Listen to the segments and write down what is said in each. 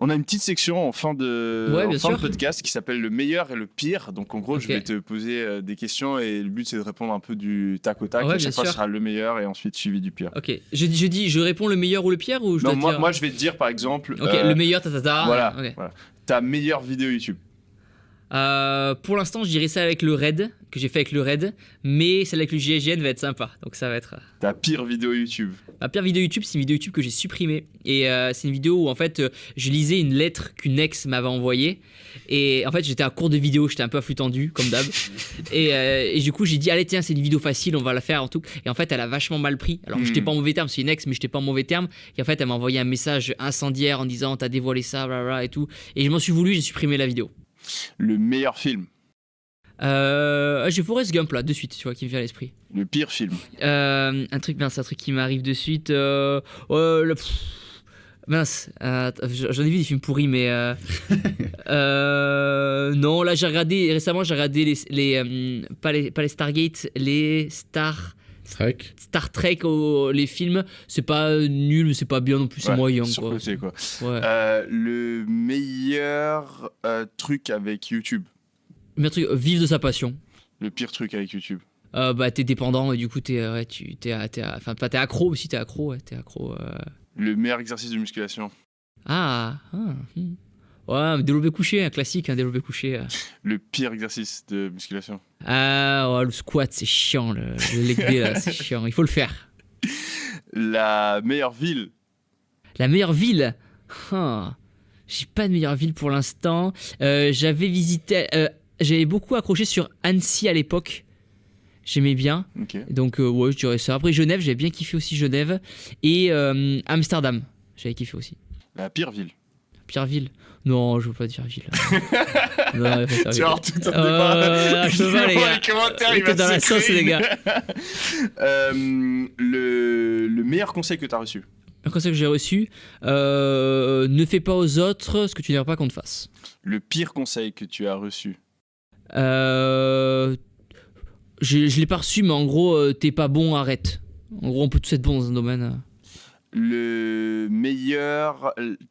On a une petite section en fin de podcast qui s'appelle le meilleur et le pire. Donc en gros, je vais te poser des questions et le but c'est de répondre un peu du tac au tac. À chaque fois, ce sera le meilleur et ensuite suivi du pire. Ok. Je réponds le meilleur ou le pire ou je non, dois dire... moi, je vais te dire par exemple. Ok, le meilleur, Voilà, voilà. Ta meilleure vidéo YouTube. Pour l'instant, je dirais ça avec le raid que j'ai fait avec le raid, mais celle avec le GIGN va être sympa, donc ça va être. Ta pire vidéo YouTube. Ma pire vidéo YouTube, c'est une vidéo YouTube que j'ai supprimée et c'est une vidéo où en fait je lisais une lettre qu'une ex m'avait envoyée et en fait j'étais à court de vidéo, j'étais un peu à flux tendu comme d'hab et du coup j'ai dit allez tiens c'est une vidéo facile, on va la faire en tout et en fait elle a vachement mal pris. Alors j'étais pas en mauvais terme, c'est une ex mais j'étais pas en mauvais terme et en fait elle m'a envoyé un message incendiaire en disant t'as dévoilé ça blablabla et tout et je m'en suis voulu, j'ai supprimé la vidéo. Le meilleur film. J'ai Forrest Gump là de suite, tu vois, qui me vient à l'esprit. Le pire film. Un truc qui m'arrive de suite. Mince, j'en ai vu des films pourris, mais non, là j'ai regardé pas les Stargate, les Star Trek, les films, c'est pas nul, mais c'est pas bien non plus, c'est moyen quoi. Ouais. Le meilleur truc avec YouTube. Le meilleur truc, vivre de sa passion. Le pire truc avec YouTube. T'es dépendant et du coup t'es accro aussi, t'es accro. Le meilleur exercice de musculation. Ouais, développé couché, un classique, développé couché. Le pire exercice de musculation. Le squat, c'est chiant, le leg day là, c'est chiant, il faut le faire. La meilleure ville. La meilleure ville. J'ai pas de meilleure ville pour l'instant. J'avais beaucoup accroché sur Annecy à l'époque. J'aimais bien. Okay. Donc, je dirais ça. Après, Genève, j'avais bien kiffé aussi Genève. Et Amsterdam, j'avais kiffé aussi. La pire ville. Pire ville? Non, je veux pas dire ville. Non, tu vas avoir tout un débat. Je peux pas, les gars. Les commentaires, ils vont dans la sauce, les gars. Le meilleur conseil que tu as reçu? Un conseil que j'ai reçu, ne fais pas aux autres ce que tu n'aimerais pas qu'on te fasse. Le pire conseil que tu as reçu? Je l'ai pas reçu, mais en gros, t'es pas bon, arrête. En gros, on peut tous être bon dans un domaine. Ta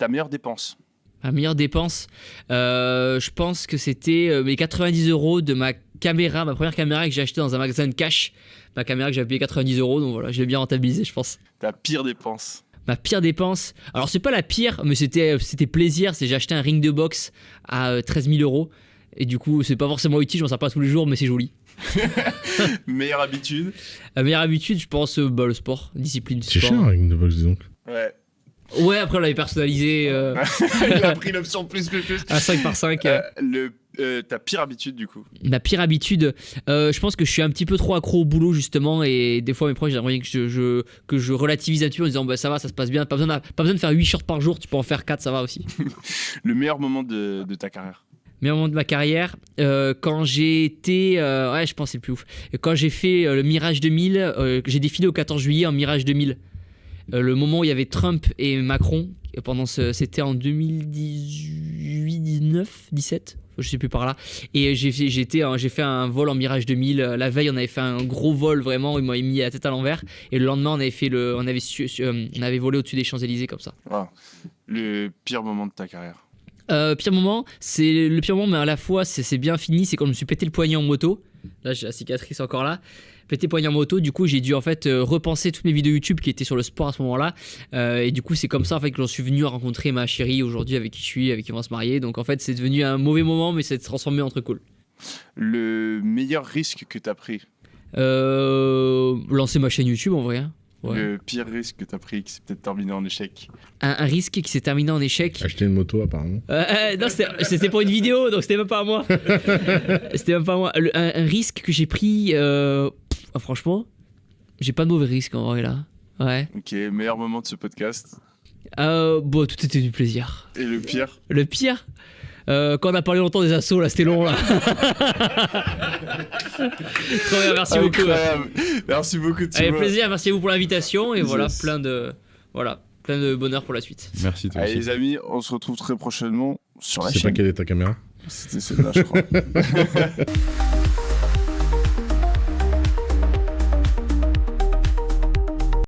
meilleure dépense? Ma meilleure dépense, je pense que c'était mes 90 € de ma caméra, ma première caméra que j'ai achetée dans un magasin de cash. Ma caméra que j'avais payé 90 €, donc voilà, je l'ai bien rentabilisé, je pense. Ta pire dépense? Ma pire dépense, alors c'est pas la pire, mais c'était plaisir, j'ai acheté un ring de boxe à 13 000 €. Et du coup, c'est pas forcément utile, je m'en sers pas tous les jours, mais c'est joli. Meilleure habitude? Meilleure habitude, je pense, le sport, discipline du sport. C'est cher un ring de boxe, dis donc. Ouais, après on l'avait personnalisé. Il a pris l'option plus. À 5x5. Ta pire habitude du coup? Ma pire habitude, je pense que je suis un petit peu trop accro au boulot justement et des fois mes proches j'aimerais que je relativise un peu en disant bah ça va, ça se passe bien, pas besoin de faire 8 shorts par jour, tu peux en faire 4, ça va aussi. Le meilleur moment de ta carrière? Meilleur moment de ma carrière, quand j'ai été, je pense que c'est le plus ouf, quand j'ai fait le Mirage 2000, j'ai défilé au 14 juillet en Mirage 2000. Le moment où il y avait Trump et Macron, c'était en 2018, 19, 17, je sais plus par là. Et j'ai fait un vol en Mirage 2000. La veille, on avait fait un gros vol vraiment. Ils m'avaient mis la tête à l'envers. Et le lendemain, on avait volé au-dessus des Champs-Élysées comme ça. Wow. Le pire moment de ta carrière? Pire moment, c'est le pire moment, mais à la fois c'est bien fini. C'est quand je me suis pété le poignet en moto. Là, j'ai la cicatrice encore là. Pété poignet en moto, du coup j'ai dû en fait repenser toutes mes vidéos YouTube qui étaient sur le sport à ce moment-là, et du coup c'est comme ça en fait que j'en suis venu à rencontrer ma chérie aujourd'hui avec qui je suis, avec qui on va se marier. Donc en fait c'est devenu un mauvais moment, mais c'est transformé en truc cool. Le meilleur risque que t'as pris? Lancer ma chaîne YouTube en vrai. Hein. Ouais. Le pire risque que t'as pris qui s'est peut-être terminé en échec? Un risque qui s'est terminé en échec. Acheter une moto apparemment. Non, c'était pour une vidéo, donc c'était même pas à moi. C'était même pas à moi. Un risque que j'ai pris, franchement, j'ai pas de mauvais risque en vrai là. Ouais. Ok, meilleur moment de ce podcast? Tout était du plaisir. Et le pire? Le pire, quand on a parlé longtemps des assos là, c'était long là. Trop bien, merci beaucoup. Merci beaucoup. Avec plaisir, merci à vous pour l'invitation et voilà, plein de bonheur pour la suite. Merci toi aussi. Allez les amis, on se retrouve très prochainement sur la chaîne. C'est pas quelle est ta caméra? C'était celle-là je crois.